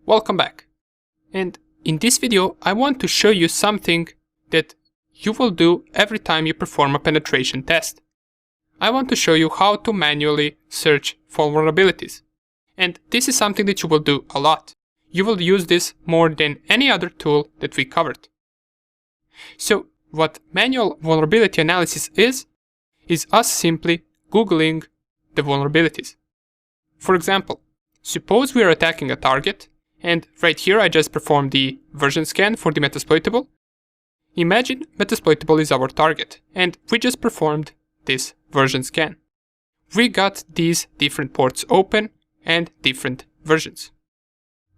Welcome back. And in this video I want to show you something that you will do every time you perform a penetration test. I want to show you how to manually search for vulnerabilities. And this is something that you will do a lot. You will use this more than any other tool that we covered. So what manual vulnerability analysis is us simply Googling the vulnerabilities. For example, suppose we are attacking a target, and right here I just performed the version scan for the Metasploitable. Imagine Metasploitable is our target, and we just performed this version scan. We got these different ports open and different versions.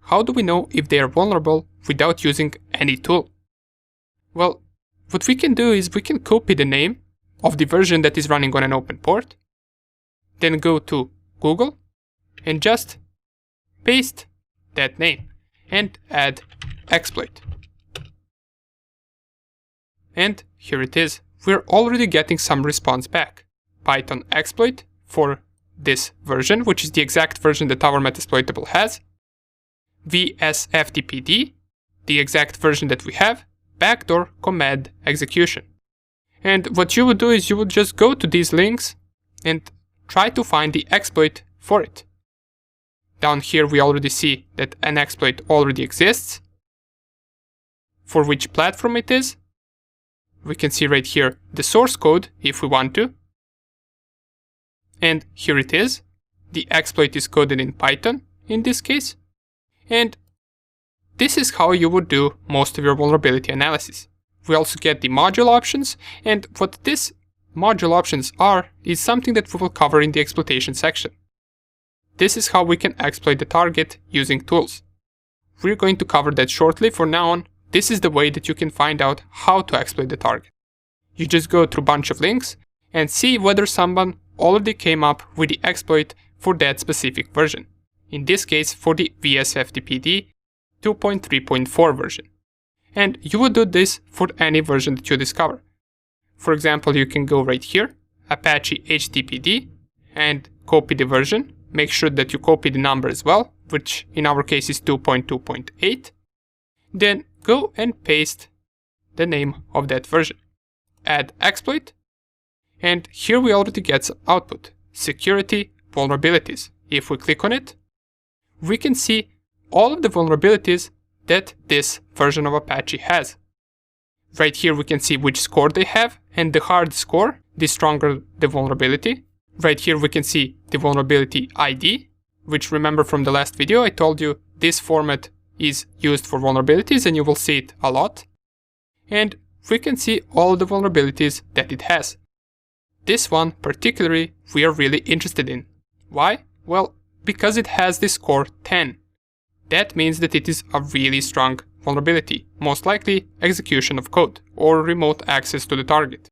How do we know if they are vulnerable without using any tool? Well, what we can do is we can copy the name of the version that is running on an open port, then go to Google and just paste that name and add exploit. And here it is. We're already getting some response back. Python exploit for this version, which is the exact version that our Metasploitable has. VSFTPD, the exact version that we have. Backdoor command execution. And what you would do is you would just go to these links and try to find the exploit for it. Down here we already see that an exploit already exists. For which platform it is. We can see right here the source code if we want to. And here it is. The exploit is coded in Python in this case. And this is how you would do most of your vulnerability analysis. We also get the module options, and what these module options are is something that we will cover in the exploitation section. This is how we can exploit the target using tools. We're going to cover that shortly. For now on, this is the way that you can find out how to exploit the target. You just go through a bunch of links and see whether someone already came up with the exploit for that specific version. In this case, for the VSFTPD 2.3.4 version. And you would do this for any version that you discover. For example, you can go right here, Apache HTTPD, and copy the version. Make sure that you copy the number as well, which in our case is 2.2.8. Then go and paste the name of that version. Add exploit. And here we already get some output. Security vulnerabilities. If we click on it, we can see all of the vulnerabilities that this version of Apache has. Right here we can see which score they have, and the higher the score, the stronger the vulnerability. Right here we can see the vulnerability ID, which remember from the last video I told you this format is used for vulnerabilities and you will see it a lot. And we can see all the vulnerabilities that it has. This one particularly we are really interested in. Why? Well, because it has the score 10. That means that it is a really strong vulnerability, most likely execution of code or remote access to the target.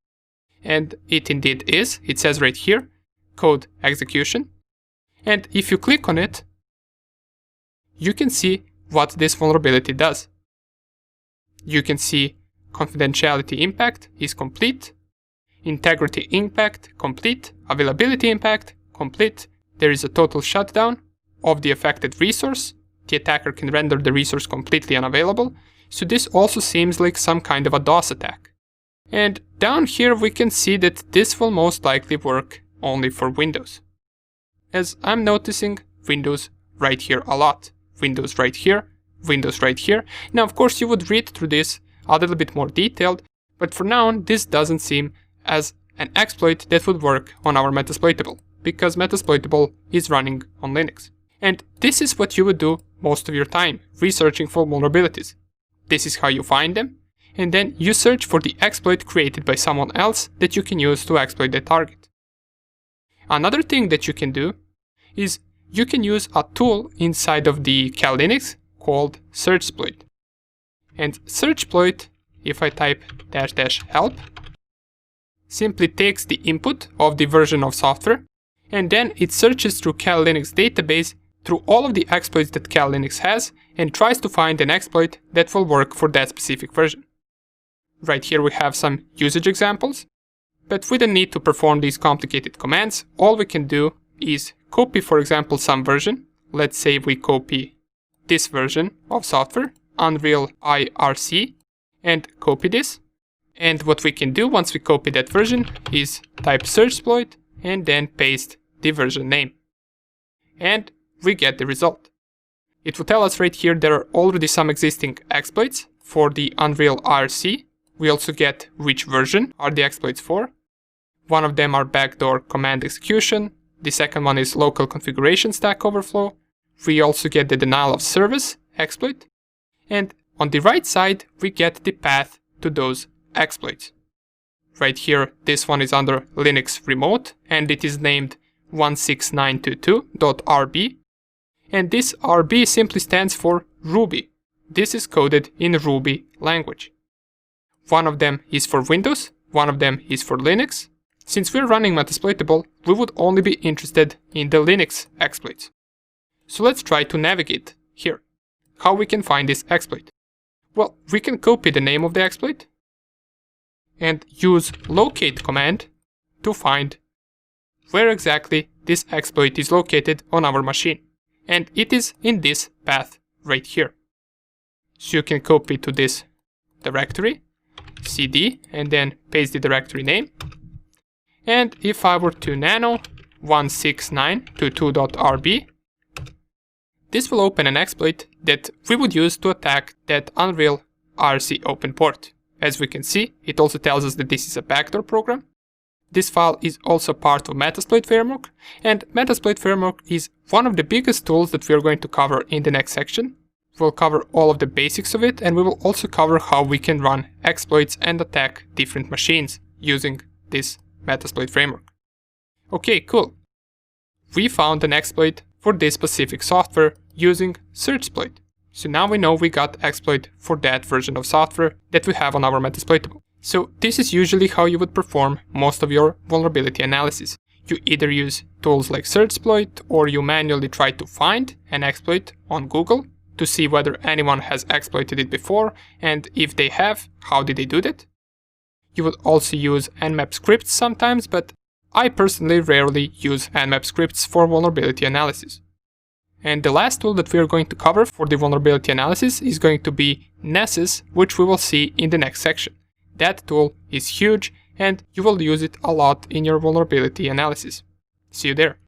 And it indeed is. It says right here, code execution. And if you click on it, you can see what this vulnerability does. You can see confidentiality impact is complete, integrity impact complete, availability impact complete. There is a total shutdown of the affected resource. The attacker can render the resource completely unavailable, so this also seems like some kind of a DOS attack. And down here we can see that this will most likely work only for Windows. As I'm noticing Windows right here a lot. Windows right here, Windows right here. Now of course you would read through this a little bit more detailed, but for now this doesn't seem as an exploit that would work on our Metasploitable, because Metasploitable is running on Linux. And this is what you would do most of your time, researching for vulnerabilities. This is how you find them, and then you search for the exploit created by someone else that you can use to exploit the target. Another thing that you can do is you can use a tool inside of the Cal Linux called Searchsploit. And Searchsploit, if I type --help, simply takes the input of the version of software, and then it searches through Cal Linux database through all of the exploits that Cal Linux has and tries to find an exploit that will work for that specific version. Right here we have some usage examples, but we don't need to perform these complicated commands. All we can do is copy, for example, some version. Let's say we copy this version of software, Unreal IRC, and copy this. And what we can do once we copy that version is type Searchsploit and then paste the version name. And we get the result. It will tell us right here there are already some existing exploits for the Unreal IRC. We also get which version are the exploits for. One of them are backdoor command execution. The second one is local configuration stack overflow. We also get the denial of service exploit. And on the right side, we get the path to those exploits. Right here, this one is under Linux remote and it is named 16922.rb. And this RB simply stands for Ruby. This is coded in Ruby language. One of them is for Windows, one of them is for Linux. Since we're running Metasploitable, we would only be interested in the Linux exploits. So let's try to navigate here. How we can find this exploit? Well, we can copy the name of the exploit and use locate command to find where exactly this exploit is located on our machine. And it is in this path right here. So you can copy to this directory, cd, and then paste the directory name. And if I were to nano 16922.rb, this will open an exploit that we would use to attack that Unreal IRC open port. As we can see, it also tells us that this is a backdoor program. This file is also part of Metasploit framework, and Metasploit framework is one of the biggest tools that we are going to cover in the next section. We'll cover all of the basics of it, and we will also cover how we can run exploits and attack different machines using this Metasploit framework. Okay, cool. We found an exploit for this specific software using Searchsploit. So now we know we got exploit for that version of software that we have on our Metasploitable. So this is usually how you would perform most of your vulnerability analysis. You either use tools like Searchsploit or you manually try to find an exploit on Google to see whether anyone has exploited it before, and if they have, how did they do that? You would also use Nmap scripts sometimes, but I personally rarely use Nmap scripts for vulnerability analysis. And the last tool that we are going to cover for the vulnerability analysis is going to be Nessus, which we will see in the next section. That tool is huge and you will use it a lot in your vulnerability analysis. See you there.